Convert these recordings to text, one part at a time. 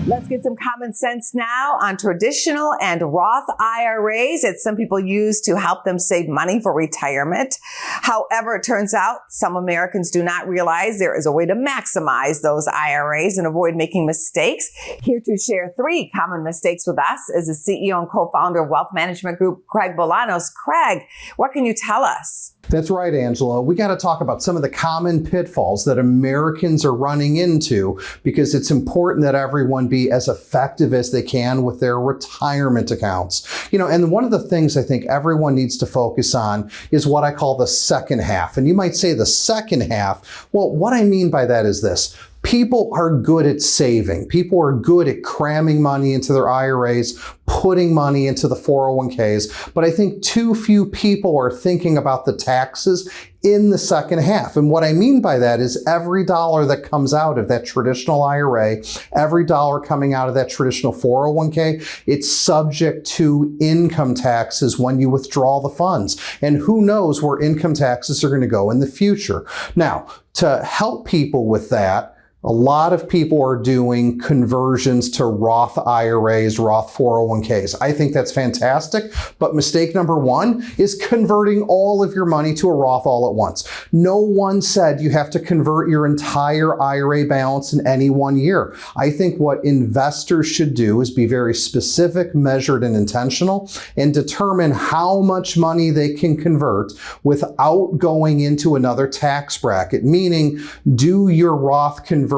Let's get some common sense now on traditional and Roth IRAs that some people use to help them save money for retirement. However, it turns out some Americans do not realize there is a way to maximize those IRAs and avoid making mistakes. Here to share 3 common mistakes with us is the CEO and co-founder of wealth management group, Craig Bolanos. Craig, what can you tell us? That's right, Angela. We got to talk about some of the common pitfalls that Americans are running into, because it's important that everyone be as effective as they can with their retirement accounts. And one of the things I think everyone needs to focus on is what I call the second half. And you might say the second half. Well, what I mean by that is this. People are good at saving. People are good at cramming money into their IRAs, putting money into the 401ks. But I think too few people are thinking about the taxes in the second half. And what I mean by that is every dollar that comes out of that traditional IRA, every dollar coming out of that traditional 401k, it's subject to income taxes when you withdraw the funds. And who knows where income taxes are going to go in the future. Now, to help people with that, a lot of people are doing conversions to Roth IRAs, Roth 401ks. I think that's fantastic, but mistake number 1 is converting all of your money to a Roth all at once. No one said you have to convert your entire IRA balance in any one year. I think what investors should do is be very specific, measured, and intentional, and determine how much money they can convert without going into another tax bracket, meaning do your Roth conversions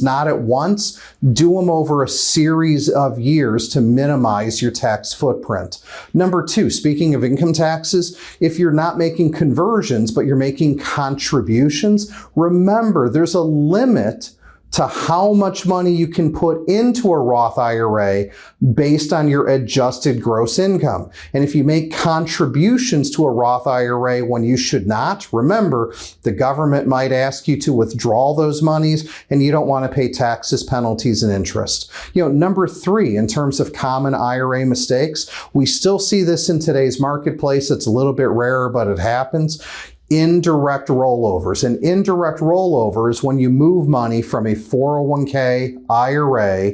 not at once, do them over a series of years to minimize your tax footprint. Number 2, speaking of income taxes, if you're not making conversions, but you're making contributions, remember there's a limit to how much money you can put into a Roth IRA based on your adjusted gross income. And if you make contributions to a Roth IRA when you should not, remember, the government might ask you to withdraw those monies and you don't want to pay taxes, penalties, and interest. Number 3, in terms of common IRA mistakes, we still see this in today's marketplace. It's a little bit rarer, but it happens. Indirect rollovers. An indirect rollover is when you move money from a 401k IRA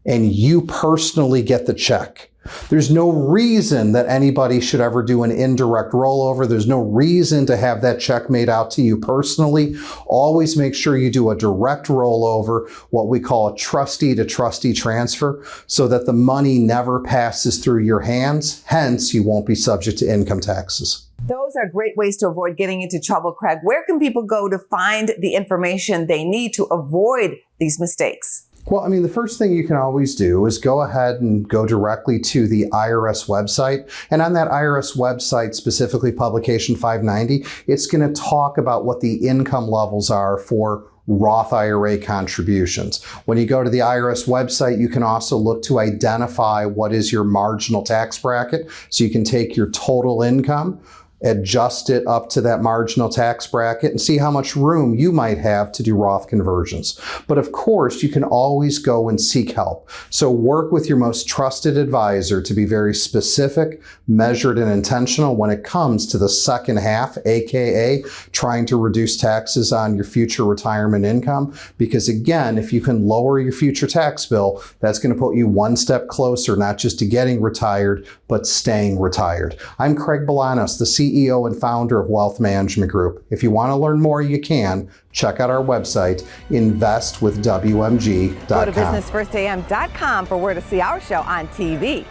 and you personally get the check. There's no reason that anybody should ever do an indirect rollover. There's no reason to have that check made out to you personally. Always make sure you do a direct rollover, what we call a trustee to trustee transfer, so that the money never passes through your hands. Hence, you won't be subject to income taxes. Those are great ways to avoid getting into trouble, Craig. Where can people go to find the information they need to avoid these mistakes? Well, the first thing you can always do is go ahead and go directly to the IRS website. And on that IRS website, specifically publication 590, it's going to talk about what the income levels are for Roth IRA contributions. When you go to the IRS website, you can also look to identify what is your marginal tax bracket. So you can take your total income, adjust it up to that marginal tax bracket, and see how much room you might have to do Roth conversions. But of course, you can always go and seek help. So work with your most trusted advisor to be very specific, measured, and intentional when it comes to the second half, aka trying to reduce taxes on your future retirement income. Because again, if you can lower your future tax bill, that's going to put you one step closer, not just to getting retired, but staying retired. I'm Craig Bolanos, the CEO and founder of Wealth Management Group. If you want to learn more, you can. Check out our website, investwithwmg.com. Go to businessfirstam.com for where to see our show on TV.